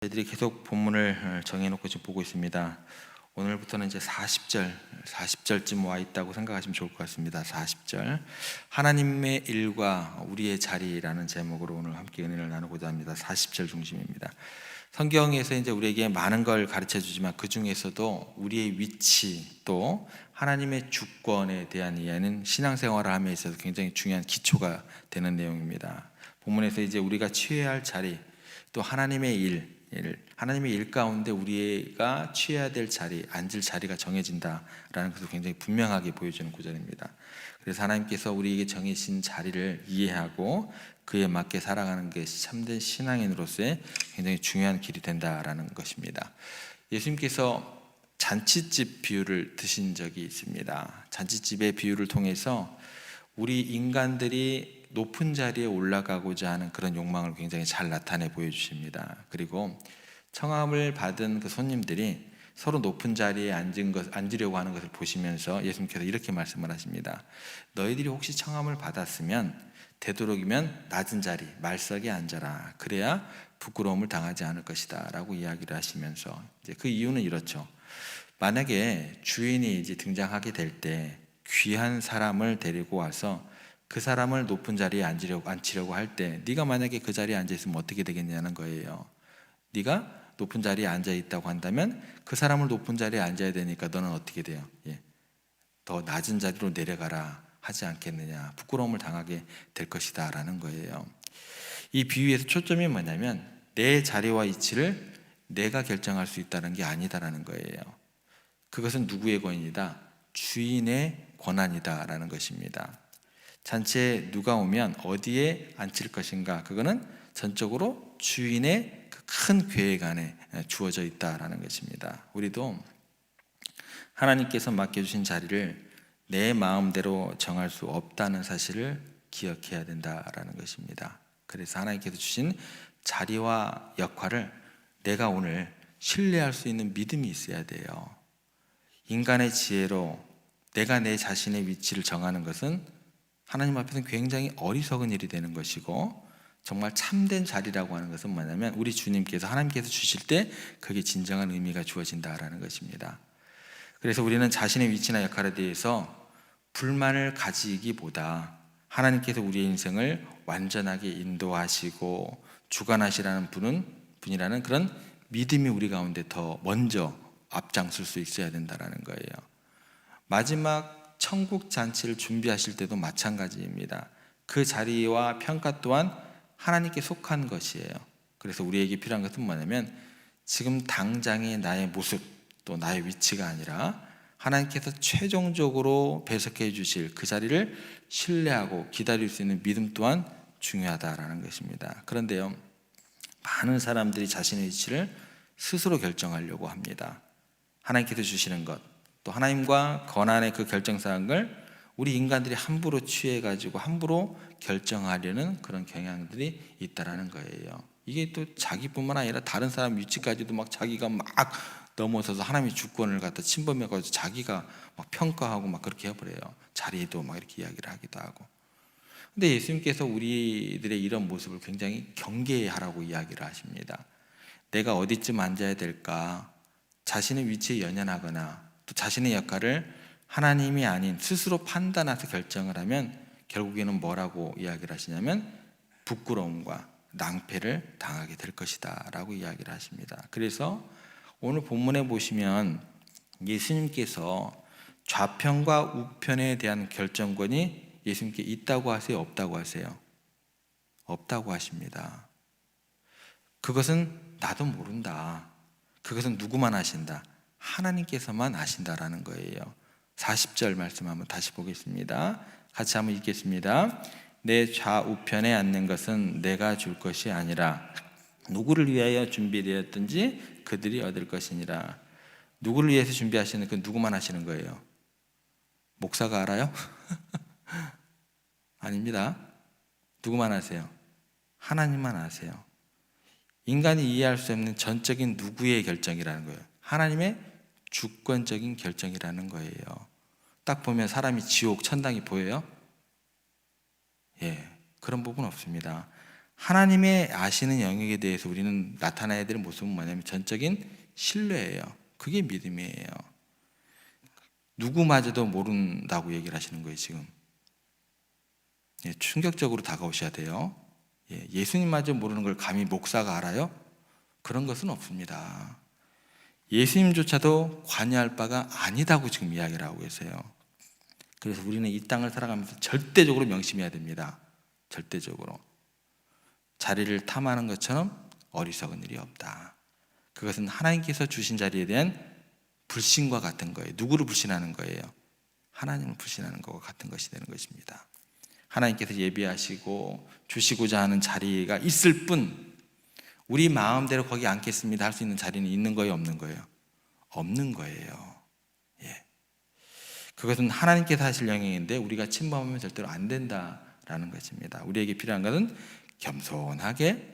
저희들이 계속 본문을 정해놓고 지금 보고 있습니다. 오늘부터는 이제 40절쯤 와 있다고 생각하시면 좋을 것 같습니다. 40절 하나님의 일과 우리의 자리라는 제목으로 오늘 함께 은혜를 나누고자 합니다. 40절 중심입니다. 성경에서 이제 우리에게 많은 걸 가르쳐 주지만 그 중에서도 우리의 위치 또 하나님의 주권에 대한 이해는 신앙생활을 함에 있어서 굉장히 중요한 기초가 되는 내용입니다. 본문에서 이제 우리가 취해야 할 자리 또 하나님의 하나님의 일 가운데 우리가 취해야 될 자리, 앉을 자리가 정해진다라는 것을 굉장히 분명하게 보여주는 구절입니다. 그래서 하나님께서 우리에게 정해진 자리를 이해하고 그에 맞게 살아가는 것이 참된 신앙인으로서의 굉장히 중요한 길이 된다라는 것입니다. 예수님께서 잔치집 비유를 드신 적이 있습니다. 잔치집의 비유를 통해서 우리 인간들이 높은 자리에 올라가고자 하는 그런 욕망을 굉장히 잘 나타내 보여주십니다. 그리고 청함을 받은 그 손님들이 서로 높은 자리에 앉으려고 하는 것을 보시면서 예수님께서 이렇게 말씀을 하십니다. 너희들이 혹시 청함을 받았으면 되도록이면 낮은 자리, 말석에 앉아라. 그래야 부끄러움을 당하지 않을 것이다 라고 이야기를 하시면서 이제 그 이유는 이렇죠. 만약에 주인이 이제 등장하게 될 때 귀한 사람을 데리고 와서 그 사람을 높은 자리에 앉히려고 할 때 네가 만약에 그 자리에 앉아 있으면 어떻게 되겠냐는 거예요. 네가 높은 자리에 앉아 있다고 한다면 그 사람을 높은 자리에 앉아야 되니까 너는 어떻게 돼요? 더 낮은 자리로 내려가라 하지 않겠느냐, 부끄러움을 당하게 될 것이다 라는 거예요. 이 비유에서 초점이 뭐냐면 내 자리와 위치를 내가 결정할 수 있다는 게 아니다라는 거예요. 그것은 누구의 권위이다? 주인의 권한이다 라는 것입니다. 잔치에 누가 오면 어디에 앉힐 것인가, 그거는 전적으로 주인의 그 큰 계획 안에 주어져 있다라는 것입니다. 우리도 하나님께서 맡겨주신 자리를 내 마음대로 정할 수 없다는 사실을 기억해야 된다라는 것입니다. 그래서 하나님께서 주신 자리와 역할을 내가 오늘 신뢰할 수 있는 믿음이 있어야 돼요. 인간의 지혜로 내가 내 자신의 위치를 정하는 것은 하나님 앞에서는 굉장히 어리석은 일이 되는 것이고, 정말 참된 자리라고 하는 것은 뭐냐면 우리 주님께서 하나님께서 주실 때 그게 진정한 의미가 주어진다라는 것입니다. 그래서 우리는 자신의 위치나 역할에 대해서 불만을 가지기보다 하나님께서 우리의 인생을 완전하게 인도하시고 주관하시라는 분이라는 그런 믿음이 우리 가운데 더 먼저 앞장설 수 있어야 된다는 거예요. 마지막 천국 잔치를 준비하실 때도 마찬가지입니다. 그 자리와 평가 또한 하나님께 속한 것이에요. 그래서 우리에게 필요한 것은 뭐냐면 지금 당장의 나의 모습 또 나의 위치가 아니라 하나님께서 최종적으로 배석해 주실 그 자리를 신뢰하고 기다릴 수 있는 믿음 또한 중요하다라는 것입니다. 그런데요, 많은 사람들이 자신의 위치를 스스로 결정하려고 합니다. 하나님께서 주시는 것, 또 하나님과 권한의 그 결정사항을 우리 인간들이 함부로 취해가지고 함부로 결정하려는 그런 경향들이 있다라는 거예요. 이게 또 자기뿐만 아니라 다른 사람 위치까지도 막 자기가 막 넘어서서 하나님의 주권을 갖다 침범해가지고 자기가 막 평가하고 막 그렇게 해버려요. 자리도 막 이렇게 이야기를 하기도 하고. 근데 예수님께서 우리들의 이런 모습을 굉장히 경계하라고 이야기를 하십니다. 내가 어디쯤 앉아야 될까? 자신의 위치에 연연하거나 또 자신의 역할을 하나님이 아닌 스스로 판단해서 결정을 하면 결국에는 뭐라고 이야기를 하시냐면 부끄러움과 낭패를 당하게 될 것이다 라고 이야기를 하십니다. 그래서 오늘 본문에 보시면 예수님께서 좌편과 우편에 대한 결정권이 예수님께 있다고 하세요? 없다고 하세요? 없다고 하십니다. 그것은 나도 모른다. 그것은 누구만 아신다. 하나님께서만 아신다라는 거예요. 40절 말씀 한번 다시 보겠습니다. 같이 한번 읽겠습니다. 내 좌우편에 앉는 것은 내가 줄 것이 아니라 누구를 위하여 준비되었든지 그들이 얻을 것이니라. 누구를 위해서 준비하시는 그 누구만 하시는 거예요? 목사가 알아요? 아닙니다. 누구만 아세요? 하나님만 아세요. 인간이 이해할 수 없는 전적인 누구의 결정이라는 거예요. 하나님의 주권적인 결정이라는 거예요. 딱 보면 사람이 지옥, 천당이 보여요? 그런 부분 없습니다. 하나님의 아시는 영역에 대해서 우리는 나타나야 될 모습은 뭐냐면 전적인 신뢰예요. 그게 믿음이에요. 누구마저도 모른다고 얘기를 하시는 거예요, 지금. 예, 충격적으로 다가오셔야 돼요. 예수님마저 모르는 걸 감히 목사가 알아요? 그런 것은 없습니다. 예수님조차도 관여할 바가 아니다고 지금 이야기를 하고 계세요. 그래서 우리는 이 땅을 살아가면서 절대적으로 명심해야 됩니다. 절대적으로. 자리를 탐하는 것처럼 어리석은 일이 없다. 그것은 하나님께서 주신 자리에 대한 불신과 같은 거예요. 누구를 불신하는 거예요? 하나님을 불신하는 것과 같은 것이 되는 것입니다. 하나님께서 예비하시고 주시고자 하는 자리가 있을 뿐 우리 마음대로 거기 앉겠습니다 할 수 있는 자리는 있는 거예요, 없는 거예요? 없는 거예요. 그것은 하나님께서 하실 영역인데 우리가 침범하면 절대로 안 된다라는 것입니다. 우리에게 필요한 것은 겸손하게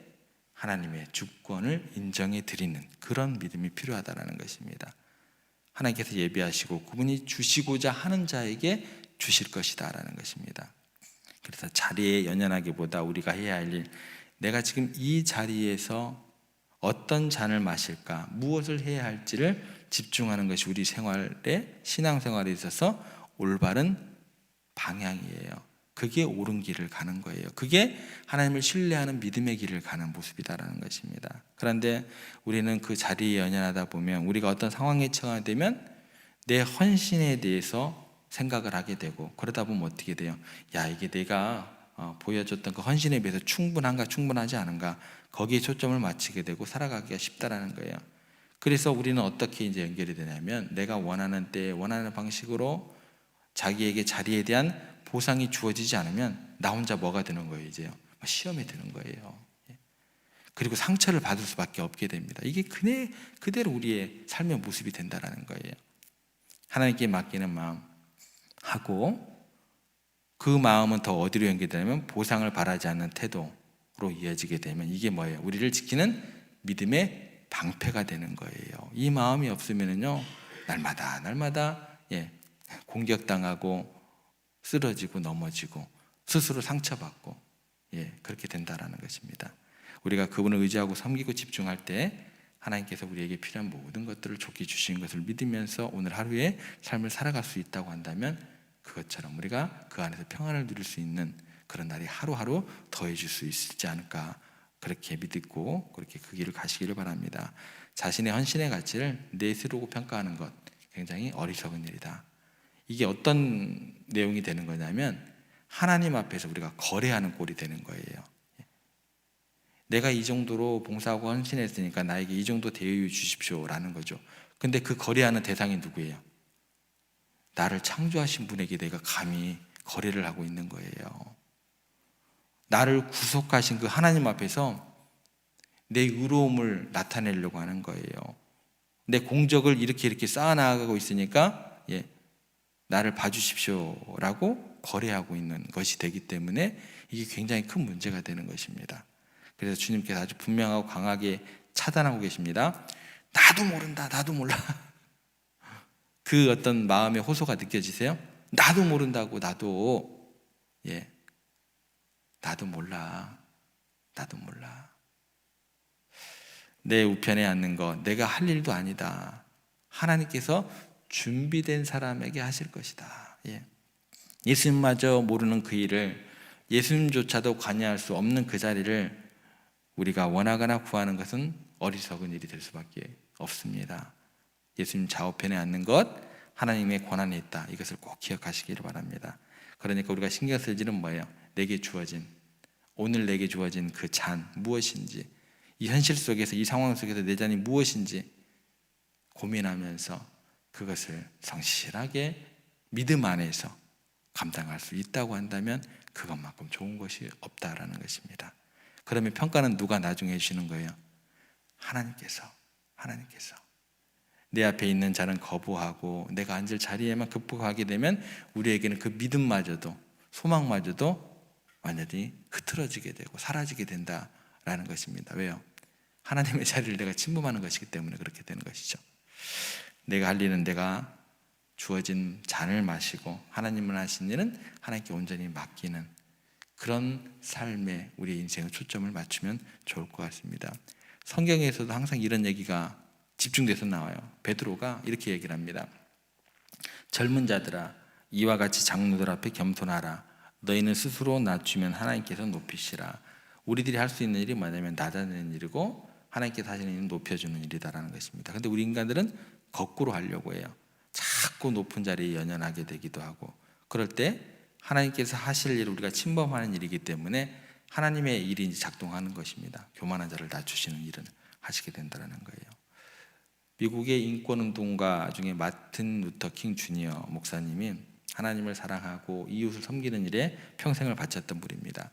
하나님의 주권을 인정해 드리는 그런 믿음이 필요하다는 것입니다. 하나님께서 예비하시고 그분이 주시고자 하는 자에게 주실 것이다라는 것입니다. 그래서 자리에 연연하기보다 우리가 해야 할 일, 내가 지금 이 자리에서 어떤 잔을 마실까, 무엇을 해야 할지를 집중하는 것이 우리 생활에, 신앙생활에 있어서 올바른 방향이에요. 그게 옳은 길을 가는 거예요. 그게 하나님을 신뢰하는 믿음의 길을 가는 모습이다라는 것입니다. 그런데 우리는 그 자리에 연연하다 보면 우리가 어떤 상황에 처하게 되면 내 헌신에 대해서 생각을 하게 되고, 그러다 보면 어떻게 돼요? 야, 이게 내가 보여줬던 그 헌신에 비해서 충분한가 충분하지 않은가, 거기에 초점을 맞추게 되고 살아가기가 쉽다라는 거예요. 그래서 우리는 어떻게 이제 연결이 되냐면 내가 원하는 때에 원하는 방식으로 자기에게 자리에 대한 보상이 주어지지 않으면 나 혼자 뭐가 되는 거예요? 이제요, 시험에 드는 거예요. 그리고 상처를 받을 수밖에 없게 됩니다. 이게 그대로 우리의 삶의 모습이 된다라는 거예요. 하나님께 맡기는 마음 하고, 그 마음은 더 어디로 연결되냐면 보상을 바라지 않는 태도로 이어지게 되면 이게 뭐예요? 우리를 지키는 믿음의 방패가 되는 거예요. 이 마음이 없으면요, 날마다 공격당하고 쓰러지고 넘어지고 스스로 상처받고 그렇게 된다라는 것입니다. 우리가 그분을 의지하고 섬기고 집중할 때 하나님께서 우리에게 필요한 모든 것들을 좋게 주신 것을 믿으면서 오늘 하루의 삶을 살아갈 수 있다고 한다면 그것처럼 우리가 그 안에서 평안을 누릴 수 있는 그런 날이 하루하루 더해질 수 있지 않을까, 그렇게 믿고 그렇게 그 길을 가시기를 바랍니다. 자신의 헌신의 가치를 내세우고 평가하는 것, 굉장히 어리석은 일이다. 이게 어떤 내용이 되는 거냐면 하나님 앞에서 우리가 거래하는 꼴이 되는 거예요. 내가 이 정도로 봉사하고 헌신했으니까 나에게 이 정도 대우 주십시오라는 거죠. 근데 그 거래하는 대상이 누구예요? 나를 창조하신 분에게 내가 감히 거래를 하고 있는 거예요. 나를 구속하신 그 하나님 앞에서 내 의로움을 나타내려고 하는 거예요. 내 공적을 이렇게 쌓아나가고 있으니까 나를 봐주십시오라고 거래하고 있는 것이 되기 때문에 이게 굉장히 큰 문제가 되는 것입니다. 그래서 주님께서 아주 분명하고 강하게 차단하고 계십니다. 나도 모른다, 나도 몰라. 그 어떤 마음의 호소가 느껴지세요? 나도 모른다고, 나도 몰라, 나도 몰라. 내 우편에 앉는 것 내가 할 일도 아니다. 하나님께서 준비된 사람에게 하실 것이다. 예수님마저 모르는 그 일을, 예수님조차도 관여할 수 없는 그 자리를 우리가 원하거나 구하는 것은 어리석은 일이 될 수밖에 없습니다. 예수님 좌우편에 앉는 것, 하나님의 권한에 있다. 이것을 꼭 기억하시기를 바랍니다. 그러니까 우리가 신경 쓸 일은 뭐예요? 오늘 내게 주어진 그 잔 무엇인지, 이 현실 속에서, 이 상황 속에서 내 잔이 무엇인지 고민하면서 그것을 성실하게 믿음 안에서 감당할 수 있다고 한다면 그것만큼 좋은 것이 없다라는 것입니다. 그러면 평가는 누가 나중에 해주시는 거예요? 하나님께서 내 앞에 있는 자는 거부하고 내가 앉을 자리에만 극복하게 되면 우리에게는 그 믿음마저도 소망마저도 완전히 흐트러지게 되고 사라지게 된다라는 것입니다. 왜요? 하나님의 자리를 내가 침범하는 것이기 때문에 그렇게 되는 것이죠. 내가 할 일은 내가 주어진 잔을 마시고 하나님을 하신 일은 하나님께 온전히 맡기는 그런 삶에 우리의 인생의 초점을 맞추면 좋을 것 같습니다. 성경에서도 항상 이런 얘기가 집중돼서 나와요. 베드로가 이렇게 얘기를 합니다. 젊은 자들아, 이와 같이 장로들 앞에 겸손하라. 너희는 스스로 낮추면 하나님께서 높이시라. 우리들이 할 수 있는 일이 뭐냐면 낮아내는 일이고 하나님께서 하시는 일은 높여주는 일이다라는 것입니다. 근데 우리 인간들은 거꾸로 하려고 해요. 자꾸 높은 자리에 연연하게 되기도 하고, 그럴 때 하나님께서 하실 일을 우리가 침범하는 일이기 때문에 하나님의 일이 이제 작동하는 것입니다. 교만한 자를 낮추시는 일은 하시게 된다는 거예요. 미국의 인권운동가 중에 마틴 루터 킹 주니어 목사님이 하나님을 사랑하고 이웃을 섬기는 일에 평생을 바쳤던 분입니다.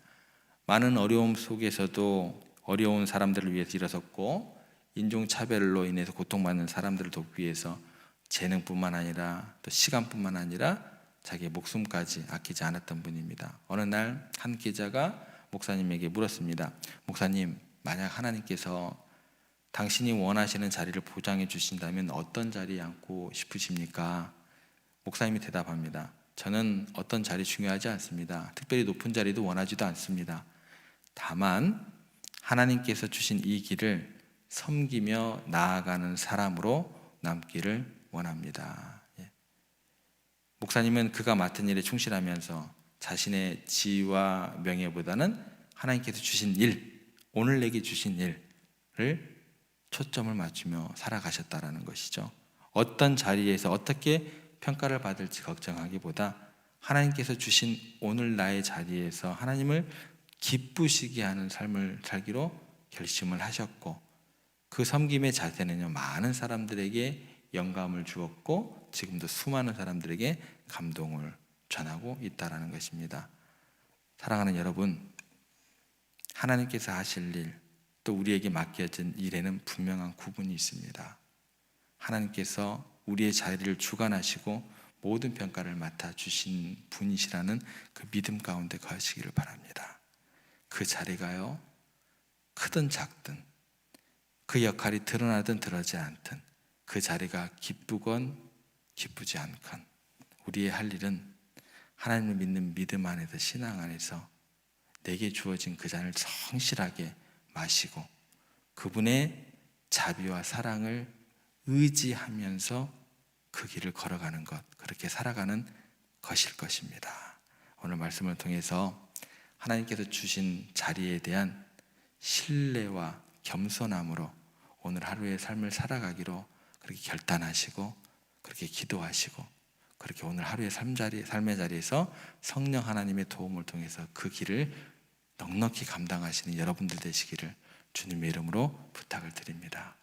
많은 어려움 속에서도 어려운 사람들을 위해서 일어섰고, 인종차별로 인해서 고통받는 사람들을 돕기 위해서 재능뿐만 아니라 또 시간뿐만 아니라 자기의 목숨까지 아끼지 않았던 분입니다. 어느 날 한 기자가 목사님에게 물었습니다. 목사님, 만약 하나님께서 당신이 원하시는 자리를 보장해 주신다면 어떤 자리에 앉고 싶으십니까? 목사님이 대답합니다. 저는 어떤 자리 중요하지 않습니다. 특별히 높은 자리도 원하지도 않습니다. 다만 하나님께서 주신 이 길을 섬기며 나아가는 사람으로 남기를 원합니다. 목사님은 그가 맡은 일에 충실하면서 자신의 지위와 명예보다는 하나님께서 주신 일, 오늘 내게 주신 일을 초점을 맞추며 살아가셨다라는 것이죠. 어떤 자리에서 어떻게 평가를 받을지 걱정하기보다 하나님께서 주신 오늘 나의 자리에서 하나님을 기쁘시게 하는 삶을 살기로 결심을 하셨고, 그 섬김의 자세는요, 많은 사람들에게 영감을 주었고 지금도 수많은 사람들에게 감동을 전하고 있다는 것입니다. 사랑하는 여러분, 하나님께서 하실 일, 또 우리에게 맡겨진 일에는 분명한 구분이 있습니다. 하나님께서 우리의 자리를 주관하시고 모든 평가를 맡아주신 분이시라는 그 믿음 가운데 거하시기를 바랍니다. 그 자리가요, 크든 작든, 그 역할이 드러나든 드러나지 않든, 그 자리가 기쁘건 기쁘지 않건 우리의 할 일은 하나님을 믿는 믿음 안에서, 신앙 안에서 내게 주어진 그 잔을 성실하게 마시고 그분의 자비와 사랑을 의지하면서 그 길을 걸어가는 것, 그렇게 살아가는 것일 것입니다. 오늘 말씀을 통해서 하나님께서 주신 자리에 대한 신뢰와 겸손함으로 오늘 하루의 삶을 살아가기로 그렇게 결단하시고, 그렇게 기도하시고, 그렇게 오늘 하루의 삶의 자리에서 성령 하나님의 도움을 통해서 그 길을 넉넉히 감당하시는 여러분들 되시기를 주님의 이름으로 부탁을 드립니다.